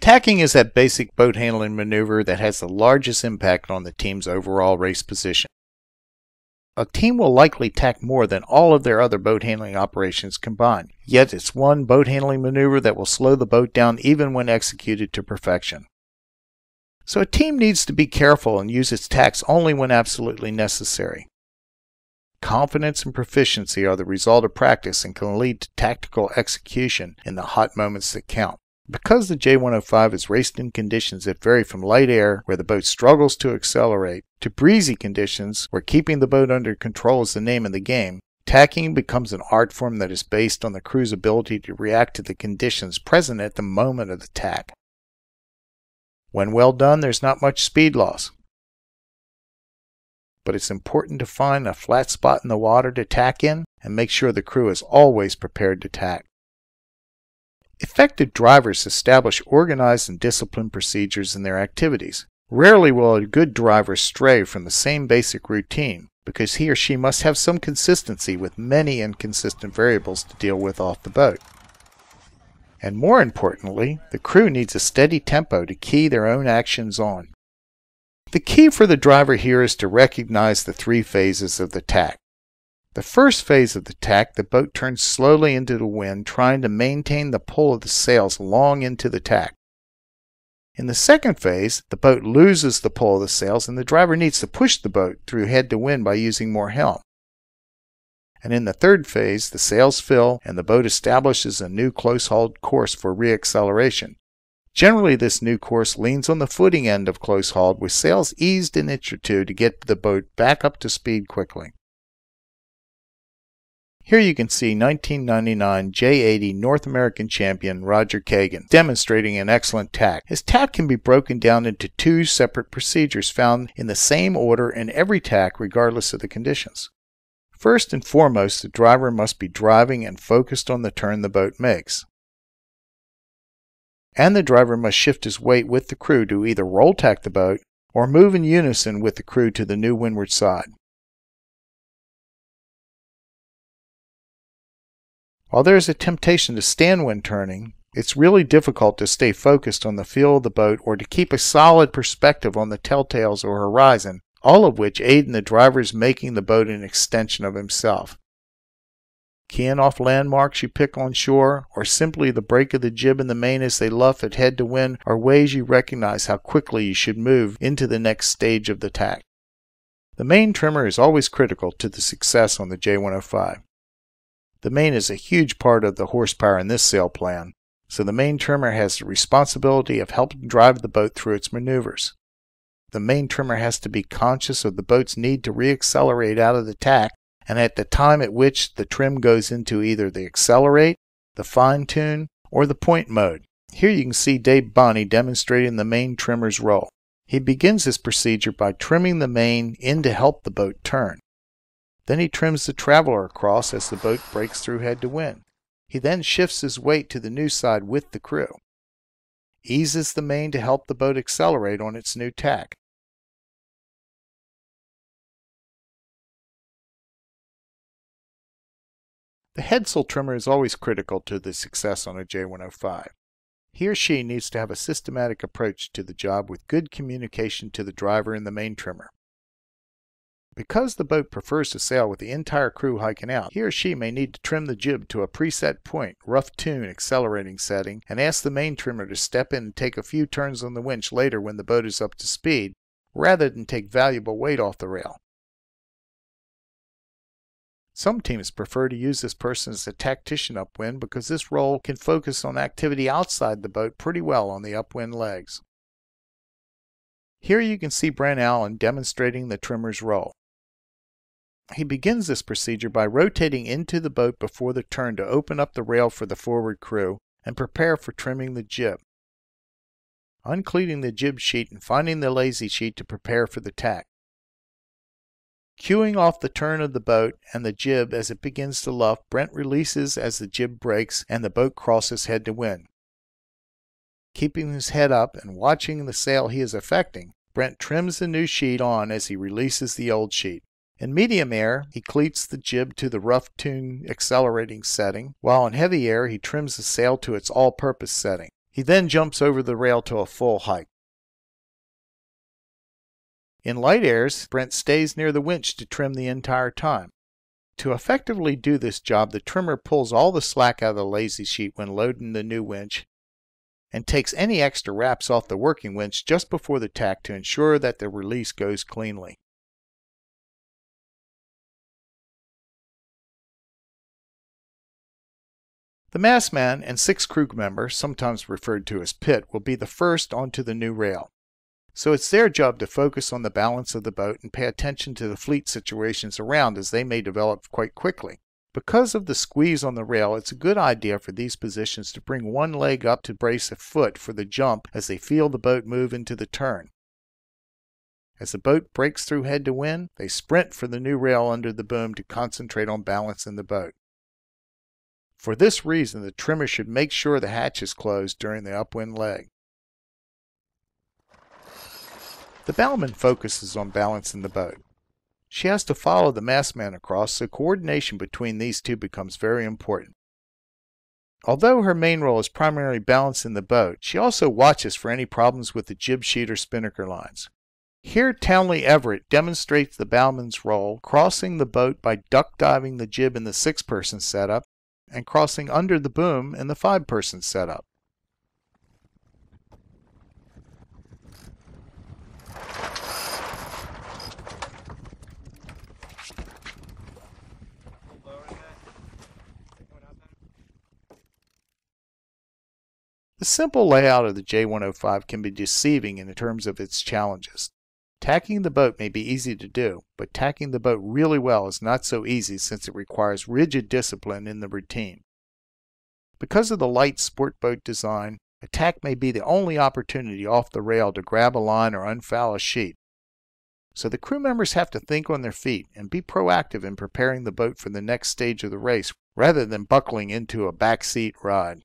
Tacking is that basic boat handling maneuver that has the largest impact on the team's overall race position. A team will likely tack more than all of their other boat handling operations combined, yet it's one boat handling maneuver that will slow the boat down even when executed to perfection. So a team needs to be careful and use its tacks only when absolutely necessary. Confidence and proficiency are the result of practice and can lead to tactical execution in the hot moments that count. Because the J105 is raced in conditions that vary from light air, where the boat struggles to accelerate, to breezy conditions, where keeping the boat under control is the name of the game, tacking becomes an art form that is based on the crew's ability to react to the conditions present at the moment of the tack. When well done, there's not much speed loss. But it's important to find a flat spot in the water to tack in and make sure the crew is always prepared to tack. Effective drivers establish organized and disciplined procedures in their activities. Rarely will a good driver stray from the same basic routine, because he or she must have some consistency with many inconsistent variables to deal with off the boat. And more importantly, the crew needs a steady tempo to key their own actions on. The key for the driver here is to recognize the three phases of the tack. The first phase of the tack, the boat turns slowly into the wind, trying to maintain the pull of the sails long into the tack. In the second phase, the boat loses the pull of the sails and the driver needs to push the boat through head to wind by using more helm. And in the third phase, the sails fill and the boat establishes a new close-hauled course for reacceleration. Generally, this new course leans on the footing end of close-hauled with sails eased an inch or two to get the boat back up to speed quickly. Here you can see 1999 J80 North American champion Roger Kagan demonstrating an excellent tack. His tack can be broken down into two separate procedures found in the same order in every tack regardless of the conditions. First and foremost, the driver must be driving and focused on the turn the boat makes. And the driver must shift his weight with the crew to either roll tack the boat or move in unison with the crew to the new windward side. While there is a temptation to stand when turning, it's really difficult to stay focused on the feel of the boat or to keep a solid perspective on the telltales or horizon, all of which aid in the driver's making the boat an extension of himself. Keying off landmarks you pick on shore, or simply the break of the jib and the main as they luff at head to wind, are ways you recognize how quickly you should move into the next stage of the tack. The main trimmer is always critical to the success on the J105. The main is a huge part of the horsepower in this sail plan, so the main trimmer has the responsibility of helping drive the boat through its maneuvers. The main trimmer has to be conscious of the boat's need to reaccelerate out of the tack and at the time at which the trim goes into either the accelerate, the fine-tune, or the point mode. Here you can see Dave Bonney demonstrating the main trimmer's role. He begins this procedure by trimming the main in to help the boat turn. Then he trims the traveler across as the boat breaks through head to wind. He then shifts his weight to the new side with the crew. Eases the main to help the boat accelerate on its new tack. The headsail trimmer is always critical to the success on a J105. He or she needs to have a systematic approach to the job with good communication to the driver and the main trimmer. Because the boat prefers to sail with the entire crew hiking out, he or she may need to trim the jib to a preset point, rough tune accelerating setting, and ask the main trimmer to step in and take a few turns on the winch later when the boat is up to speed, rather than take valuable weight off the rail. Some teams prefer to use this person as a tactician upwind because this role can focus on activity outside the boat pretty well on the upwind legs. Here you can see Brent Allen demonstrating the trimmer's role. He begins this procedure by rotating into the boat before the turn to open up the rail for the forward crew and prepare for trimming the jib. Uncleating the jib sheet and finding the lazy sheet to prepare for the tack. Cueing off the turn of the boat and the jib as it begins to luff, Brent releases as the jib breaks and the boat crosses head to wind. Keeping his head up and watching the sail he is affecting, Brent trims the new sheet on as he releases the old sheet. In medium air, he cleats the jib to the rough tune accelerating setting, while in heavy air he trims the sail to its all-purpose setting. He then jumps over the rail to a full height. In light airs, Brent stays near the winch to trim the entire time. To effectively do this job, the trimmer pulls all the slack out of the lazy sheet when loading the new winch and takes any extra wraps off the working winch just before the tack to ensure that the release goes cleanly. The mastman and 6 crew members, sometimes referred to as pit, will be the first onto the new rail. So it's their job to focus on the balance of the boat and pay attention to the fleet situations around, as they may develop quite quickly. Because of the squeeze on the rail, it's a good idea for these positions to bring one leg up to brace a foot for the jump as they feel the boat move into the turn. As the boat breaks through head to wind, they sprint for the new rail under the boom to concentrate on balancing the boat. For this reason, the trimmer should make sure the hatch is closed during the upwind leg. The bowman focuses on balancing the boat. She has to follow the mastman across, so coordination between these two becomes very important. Although her main role is primarily balancing the boat, she also watches for any problems with the jib sheet or spinnaker lines. Here, Townley Everett demonstrates the bowman's role, crossing the boat by duck diving the jib in the 6-person setup and crossing under the boom in the 5-person setup. The simple layout of the J105 can be deceiving in terms of its challenges. Tacking the boat may be easy to do, but tacking the boat really well is not so easy, since it requires rigid discipline in the routine. Because of the light sport boat design, a tack may be the only opportunity off the rail to grab a line or unfoul a sheet. So the crew members have to think on their feet and be proactive in preparing the boat for the next stage of the race, rather than buckling into a backseat ride.